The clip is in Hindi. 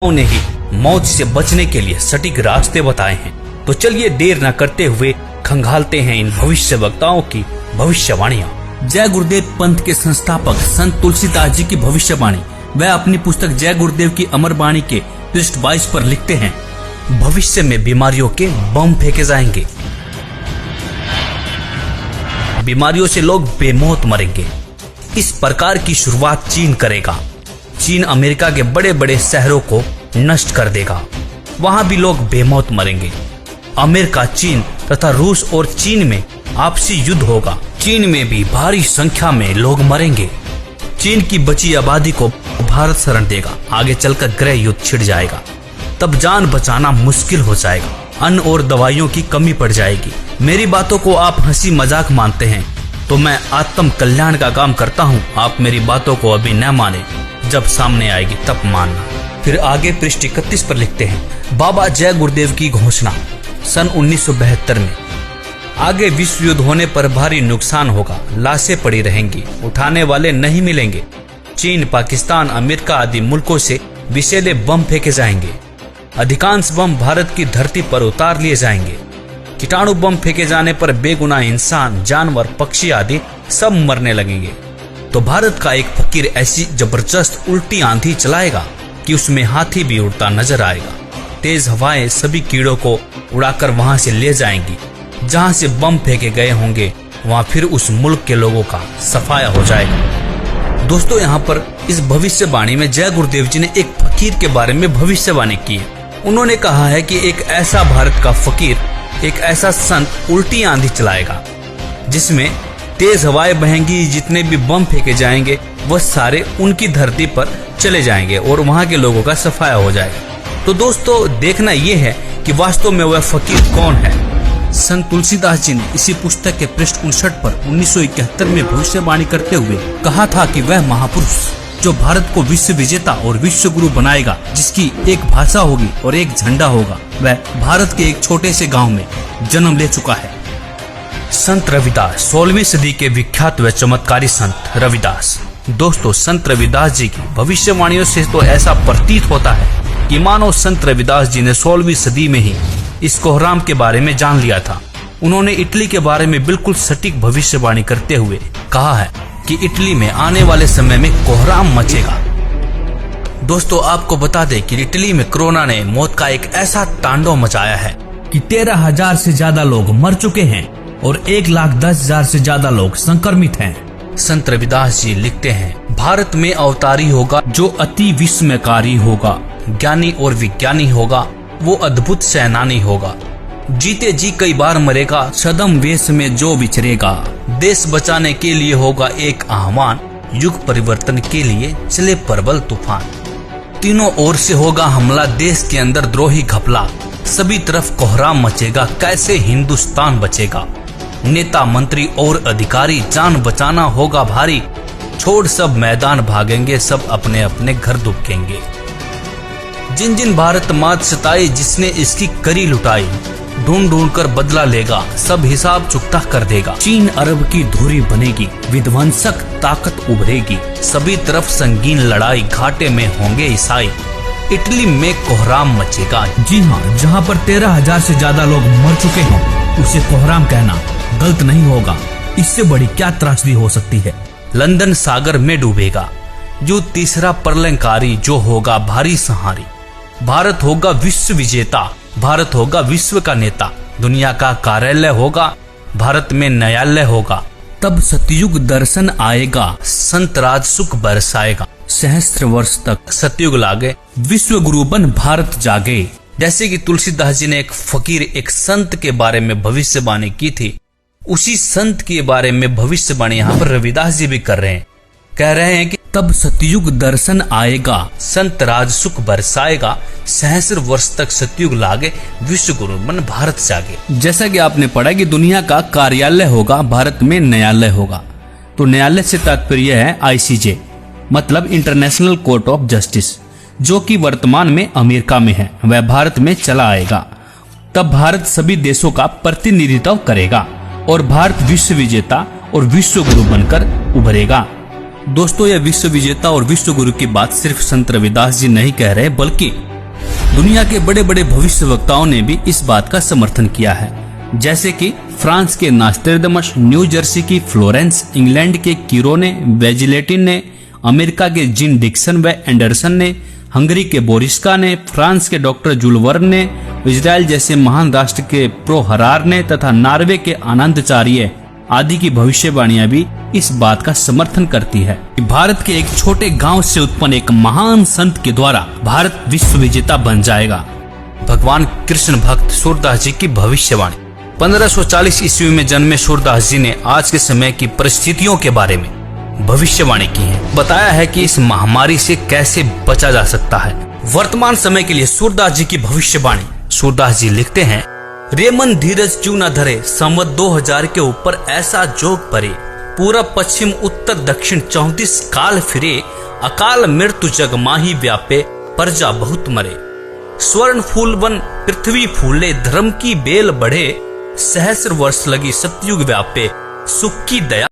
ने ही मौत से बचने के लिए सटीक रास्ते बताए हैं। तो चलिए देर न करते हुए खंगालते हैं इन भविष्य वक्ताओं की भविष्यवाणियां। जय गुरुदेव पंथ के संस्थापक संत तुलसीदास जी की भविष्यवाणी वह अपनी पुस्तक जय गुरुदेव की अमर वाणी के पृष्ठ 22 पर लिखते हैं, भविष्य में बीमारियों के बम फेंके जाएंगे, बीमारियों से लोग बेमौत मरेंगे। इस प्रकार की शुरुआत चीन करेगा। चीन अमेरिका के बड़े बड़े शहरों को नष्ट कर देगा, वहां भी लोग बेमौत मरेंगे। अमेरिका, चीन तथा रूस और चीन में आपसी युद्ध होगा। चीन में भी भारी संख्या में लोग मरेंगे। चीन की बची आबादी को भारत शरण देगा। आगे चलकर गृह युद्ध छिड़ जाएगा, तब जान बचाना मुश्किल हो जाएगा। अन्न और दवाइयों की कमी पड़ जाएगी। मेरी बातों को आप हंसी मजाक मानते हैं तो मैं आत्म कल्याण का काम करता हूँ। आप मेरी बातों को अभी न माने, जब सामने आएगी तब मानना। फिर आगे पृष्ठ 31 पर लिखते हैं, बाबा जय गुरुदेव की घोषणा सन 1972 में। आगे विश्व युद्ध होने पर भारी नुकसान होगा, लाशें पड़ी रहेंगी, उठाने वाले नहीं मिलेंगे। चीन, पाकिस्तान, अमेरिका आदि मुल्कों से विषैले बम फेंके जाएंगे। अधिकांश बम भारत की धरती पर उतार लिए जाएंगे। कीटाणु बम फेंके जाने पर बेगुनाह इंसान, जानवर, पक्षी आदि सब मरने लगेंगे। तो भारत का एक फकीर ऐसी जबरदस्त उल्टी आंधी चलाएगा कि उसमें हाथी भी उड़ता नजर आएगा। तेज हवाएं सभी कीड़ों को उड़ाकर वहां से ले जाएंगी। जहां से बम फेंके गए होंगे वहां फिर उस मुल्क के लोगों का सफाया हो जाएगा। दोस्तों, यहाँ पर इस भविष्यवाणी में जय गुरुदेव जी ने एक फकीर के बारे में भविष्यवाणी की है। उन्होंने कहा है कि एक ऐसा भारत का फकीर, एक ऐसा संत उल्टी आंधी चलाएगा जिसमें तेज हवाएं बहेंगी। जितने भी बम फेंके जाएंगे वह सारे उनकी धरती पर चले जाएंगे और वहां के लोगों का सफाया हो जाएगा। तो दोस्तों, देखना यह है कि वास्तव में वह फकीर कौन है। संत तुलसीदास जी ने इसी पुस्तक के पृष्ठ 59 पर 1971 में भविष्यवाणी करते हुए कहा था कि वह महापुरुष जो भारत को विश्व विजेता और विश्व गुरु बनाएगा, जिसकी एक भाषा होगी और एक झंडा होगा, वह भारत के एक छोटे से गांव में जन्म ले चुका है। संत रविदास, 16वीं सदी के विख्यात व चमत्कारी संत रविदास। दोस्तों, संत रविदास जी की भविष्यवाणियों से तो ऐसा प्रतीत होता है कि मानो संत रविदास जी ने 16वीं सदी में ही इस कोहराम के बारे में जान लिया था। उन्होंने इटली के बारे में बिल्कुल सटीक भविष्यवाणी करते हुए कहा है कि इटली में आने वाले समय में कोहराम मचेगा। दोस्तों, आपको बता दें कि इटली में कोरोना ने मौत का एक ऐसा तांडव मचाया है कि 13,000 से ज्यादा लोग मर चुके हैं और 1,10,000 से ज्यादा लोग संक्रमित हैं। संत रविदास जी लिखते हैं, भारत में अवतारी होगा जो अति विस्मयकारी होगा, ज्ञानी और विज्ञानी होगा, वो अद्भुत सेनानी होगा। जीते जी कई बार मरेगा, सदम वेश में जो विचरेगा। देश बचाने के लिए होगा एक आह्वान, युग परिवर्तन के लिए चले प्रबल तूफान। तीनों ओर से होगा हमला, देश के अंदर द्रोही घपला। सभी तरफ कोहराम मचेगा, कैसे हिंदुस्तान बचेगा। नेता, मंत्री और अधिकारी, जान बचाना होगा भारी। छोड़ सब मैदान भागेंगे, सब अपने अपने घर दुबकेंगे। जिन जिन भारत मात सताई, जिसने इसकी करी लुटाई, ढूंढ ढूंढ कर बदला लेगा, सब हिसाब चुकता कर देगा। चीन अरब की धुरी बनेगी, विध्वंसक ताकत उभरेगी। सभी तरफ संगीन लड़ाई, घाटे में होंगे ईसाई। इटली में कोहराम मचेगा। जी हाँ, जहाँ पर 13,000 से ज्यादा लोग मर चुके हैं उसे कोहराम कहना गलत नहीं होगा। इससे बड़ी क्या त्रासदी हो सकती है। लंदन सागर में डूबेगा। जो तीसरा प्रलयंकारी, जो होगा भारी सहारी। भारत होगा विश्व विजेता, भारत होगा विश्व का नेता। दुनिया का कार्यालय होगा, भारत में न्यायालय होगा। तब सतयुग दर्शन आएगा, संत राज सुख बरसाएगा। सहस्त्र वर्ष तक सतयुग लागे, विश्व गुरु बन भारत जागे। जैसे कि तुलसीदास जी ने एक फकीर, एक संत के बारे में भविष्यवाणी की थी, उसी संत के बारे में भविष्यवाणी यहाँ पर रविदास जी भी कर रहे हैं। कह रहे हैं कि तब सतयुग दर्शन आएगा, संत राज सुख बरसाएगा। सहस्र वर्ष तक सतयुग लागे, विश्व गुरु बन भारत जागे। जैसा कि आपने पढ़ा कि दुनिया का कार्यालय होगा, भारत में न्यायालय होगा। तो न्यायालय से तात्पर्य है ICJ, मतलब इंटरनेशनल कोर्ट ऑफ जस्टिस, जो कि वर्तमान में अमेरिका में है। वह भारत में चला आएगा। तब भारत सभी देशों का प्रतिनिधित्व करेगा और भारत विश्व विजेता और विश्व गुरु बनकर उभरेगा। दोस्तों, यह विश्व विजेता और विश्व गुरु की बात सिर्फ संत रविदास जी नहीं कह रहे, बल्कि दुनिया के बड़े बड़े भविष्यवक्ताओं ने भी इस बात का समर्थन किया है। जैसे कि फ्रांस के नास्ट्रेडमस, न्यू जर्सी की फ्लोरेंस, इंग्लैंड के कीरोने, वेजिलेटिन ने, अमेरिका के जिन डिक्सन व एंडरसन ने, हंगरी के बोरिस्का ने, फ्रांस के डॉक्टर जूल वर्न ने, इजराइल जैसे महान राष्ट्र के प्रोहरार ने तथा नॉर्वे के आनंदचार्य आदि की भविष्यवाणियां भी इस बात का समर्थन करती है कि भारत के एक छोटे गांव से उत्पन्न एक महान संत के द्वारा भारत विश्व विजेता बन जाएगा। भगवान कृष्ण भक्त सूरदास जी की भविष्यवाणी। 1540 ईस्वी में जन्मे सूरदास जी ने आज के समय की परिस्थितियों के बारे में भविष्यवाणी की है। बताया है कि इस महामारी से कैसे बचा जा सकता है। वर्तमान समय के लिए सूरदास जी की भविष्यवाणी। सूरदास जी लिखते हैं, रेमन धीरज क्यों न धरे, संवत 2000 के ऊपर ऐसा जोग परे, पूरब पश्चिम उत्तर दक्षिण 34 काल फिरे, अकाल मृत्यु जग माही व्यापे, प्रजा बहुत मरे। स्वर्ण फूल वन पृथ्वी फूले, धर्म की बेल बढ़े, सहस्र वर्ष लगी सतयुग व्यापे, सुख की दया